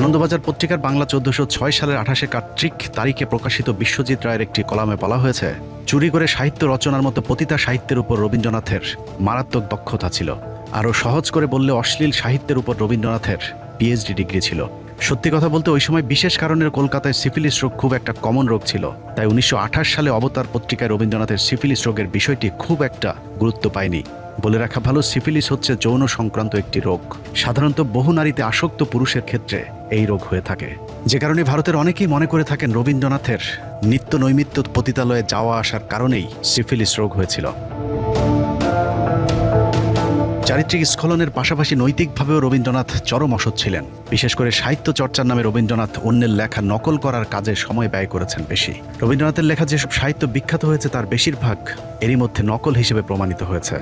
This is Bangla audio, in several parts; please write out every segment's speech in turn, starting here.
আনন্দবাজার পত্রিকার বাংলা ১৪০৬ সালের ২৮ কার্তিক তারিখে প্রকাশিত বিশ্বজিৎ রায়ের একটি কলামে বলা হয়েছে, চুরি করে সাহিত্য রচনার মতো পতিতা সাহিত্যের উপর রবীন্দ্রনাথের মারাত্মক দক্ষতা ছিল। আরও সহজ করে বললে অশ্লীল সাহিত্যের উপর রবীন্দ্রনাথের পিএইচডি ডিগ্রি ছিল। সত্যি কথা বলতে ওই সময় বিশেষ কারণের কলকাতায় সিফিলিস রোগ খুব একটা কমন রোগ ছিল, তাই ১৯২৮ সালে অবতার পত্রিকায় রবীন্দ্রনাথের সিফিলিস রোগের বিষয়টি খুব একটা গুরুত্ব পায়নি। বলে রাখা ভালো, সিফিলিস হচ্ছে যৌন সংক্রান্ত একটি রোগ। সাধারণত বহু নারীতে আসক্ত পুরুষের ক্ষেত্রে এই রোগ হয়ে থাকে, যে কারণে ভারতের অনেকেই মনে করে থাকেন রবীন্দ্রনাথের নিত্য নৈমিত্য পতিতালয়ে যাওয়া আসার কারণেই সিফিলিস রোগ হয়েছিল। চারিত্রিক স্খলনের পাশাপাশি নৈতিকভাবেও রবীন্দ্রনাথ চরম অসৎ ছিলেন। বিশেষ করে সাহিত্য চর্চার নামে রবীন্দ্রনাথ অন্যের লেখা নকল করার কাজে সময় ব্যয় করেছেন বেশি। রবীন্দ্রনাথের লেখা যেসব সাহিত্য বিখ্যাত হয়েছে তার বেশিরভাগ এরই মধ্যে নকল হিসেবে প্রমাণিত হয়েছে।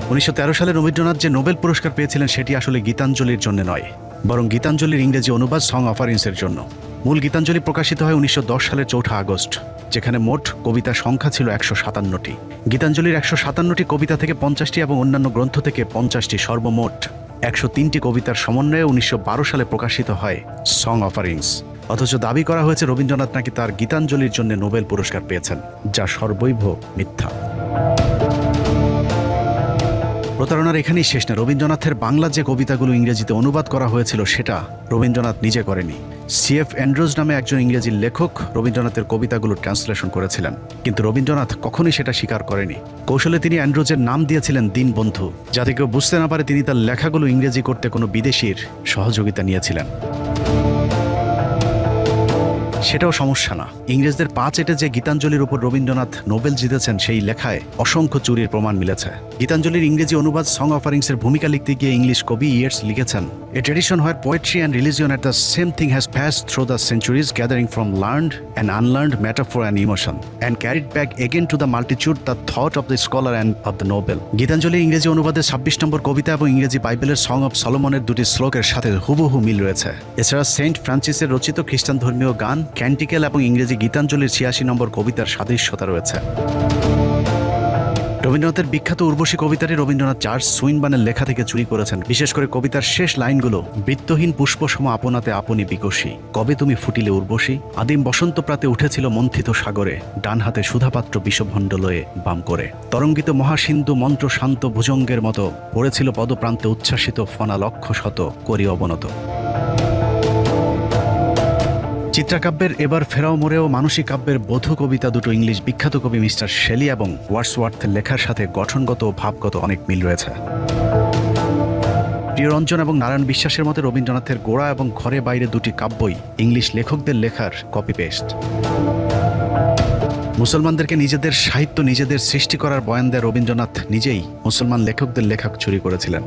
১৯১৩ সালে রবীন্দ্রনাথ যে নোবেল পুরস্কার পেয়েছিলেন সেটি আসলে গীতাঞ্জলির জন্য নয়, বরং গীতাঞ্জলির ইংরেজি অনুবাদ সং অফারিংসের জন্য। মূল গীতাঞ্জলি প্রকাশিত হয় ১৯১০ সালের ৪ আগস্ট, যেখানে মোট কবিতার সংখ্যা ছিল ১৫৭টি। গীতাঞ্জলির ১৫৭টি কবিতা থেকে ৫০টি এবং অন্যান্য গ্রন্থ থেকে ৫০টি, সর্বমোট ১০৩টি কবিতার সমন্বয়ে ১৯১২ সালে প্রকাশিত হয় সং অফারিংস। অথচ দাবি করা হয়েছে রবীন্দ্রনাথ নাকি তার গীতাঞ্জলির জন্য নোবেল পুরস্কার পেয়েছেন, যা সর্বৈব মিথ্যা। প্রতারণার এখানেই শেষ না। রবীন্দ্রনাথের বাংলা যে কবিতাগুলো ইংরেজিতে অনুবাদ করা হয়েছিল সেটা রবীন্দ্রনাথ নিজে করেনি। CF অ্যান্ড্রুজ নামে একজন ইংরেজি লেখক রবীন্দ্রনাথের কবিতাগুলো ট্রান্সলেশন করেছিলেন, কিন্তু রবীন্দ্রনাথ কখনোই সেটা স্বীকার করেনি। কৌশলে তিনি অ্যান্ড্রুজের নাম দিয়েছিলেন দীনবন্ধু, যাতে কেউ বুঝতে না পারে তিনি তার লেখাগুলো ইংরেজি করতে কোনো বিদেশির সহযোগিতা নিয়েছিলেন। সেটাও সমস্যা না। ইংরেজদের পা চেটে যে গীতাঞ্জলির উপর রবীন্দ্রনাথ নোবেল জিতেছেন সেই লেখায় অসংখ্য চুরির প্রমাণ মিলেছে। গীতাঞ্জলির ইংরেজি অনুবাদ সং অফারিংসের ভূমিকা লিখতে গিয়ে ইংলিশ কবি ইয়েটস লিখেছেন, a tradition where poetry and religion at the same thing has passed through the centuries, gathering from learned and unlearned metaphor and emotion and carried back again to the multitude the thought of the scholar and of the noble। গীতাঞ্জলির ইংরেজি অনুবাদের ২৬ নম্বর কবিতা এবং ইংরেজি বাইবেলের সং অফ সলোমনের দুটি শ্লোকের সাথে হুবহু মিল রয়েছে। এছাড়া সেন্ট ফ্রান্সিসের রচিত খ্রিস্টান ধর্মীয় গান ক্যান্টিকেল এবং ইংরেজি গীতাঞ্জলির ৮৬ নম্বর কবিতার সাদৃশ্যতা রয়েছে। রবীন্দ্রনাথের বিখ্যাত উর্বশী কবিতাটি রবীন্দ্রনাথ চার্লস সুইনবানের লেখা থেকে চুরি করেছেন। বিশেষ করে কবিতার শেষ লাইনগুলো, বৃত্তহীন পুষ্পসম আপনাতে আপনি বিকশী, কবে তুমি ফুটিলে উর্বশী, আদিম বসন্ত প্রাতে উঠেছিল মন্থিত সাগরে, ডান হাতে সুধাপাত্র বিষভণ্ড লয়ে বাম করে, তরঙ্গিত মহাসিন্ধু মন্ত্র শান্ত ভুজঙ্গের মতো পড়েছিল পদপ্রান্তে উচ্ছ্বাসিত ফনা লক্ষ শত করি অবনত। চিত্রাকাব্যের এবার ফেরাও মোড়েও মানসিক কাব্যের বধূ কবিতা দুটো ইংলিশ বিখ্যাত কবি মিস্টার শেলি এবং ওয়ার্ডসওয়ার্থের লেখার সাথে গঠনগত ও ভাবগত অনেক মিল রয়েছে। প্রিয়রঞ্জন এবং নারায়ণ বিশ্বাসের মতে রবীন্দ্রনাথের গোড়া এবং ঘরে বাইরে দুটি কাব্যই ইংলিশ লেখকদের লেখার কপি পেস্ট। মুসলমানদেরকে নিজেদের সাহিত্য নিজেদের সৃষ্টি করার বয়ান দেয় রবীন্দ্রনাথ নিজেই মুসলমান লেখকদের লেখা চুরি করেছিলেন।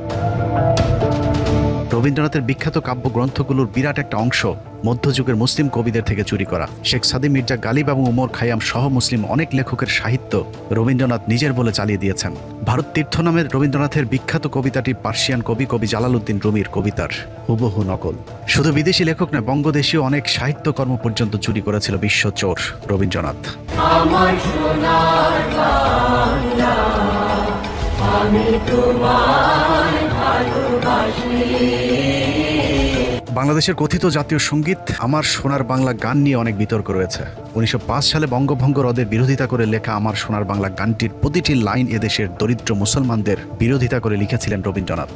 রবীন্দ্রনাথের বিখ্যাত কাব্যগ্রন্থগুলোর বিরাট একটা অংশ মধ্যযুগের মুসলিম কবিদের থেকে চুরি করা। শেখ সাদি মির্জা গালিব এবং উমর খাইয়াম সহ মুসলিম অনেক লেখকের সাহিত্য রবীন্দ্রনাথ নিজের বলে চালিয়ে দিয়েছেন। ভারত তীর্থ নামের রবীন্দ্রনাথের বিখ্যাত কবিতাটি পার্সিয়ান কবি জালালউদ্দিন রুমির কবিতার হুবহু নকল। শুধু বিদেশি লেখক নয়, বঙ্গদেশীয় অনেক সাহিত্যকর্ম পর্যন্ত চুরি করেছিল বিশ্ব চোর রবীন্দ্রনাথ। আমার সোনার বাংলা, আমি তোমায় ভালোবাসি। বাংলাদেশের কথিত জাতীয় সঙ্গীত আমার সোনার বাংলা গান নিয়ে অনেক বিতর্ক রয়েছে। ১৯০৫ সালে বঙ্গভঙ্গ রদের বিরোধিতা করে লেখা আমার সোনার বাংলা গানটির প্রতিটি লাইন এদেশের দরিদ্র মুসলমানদের বিরোধিতা করে লিখেছিলেন রবীন্দ্রনাথ।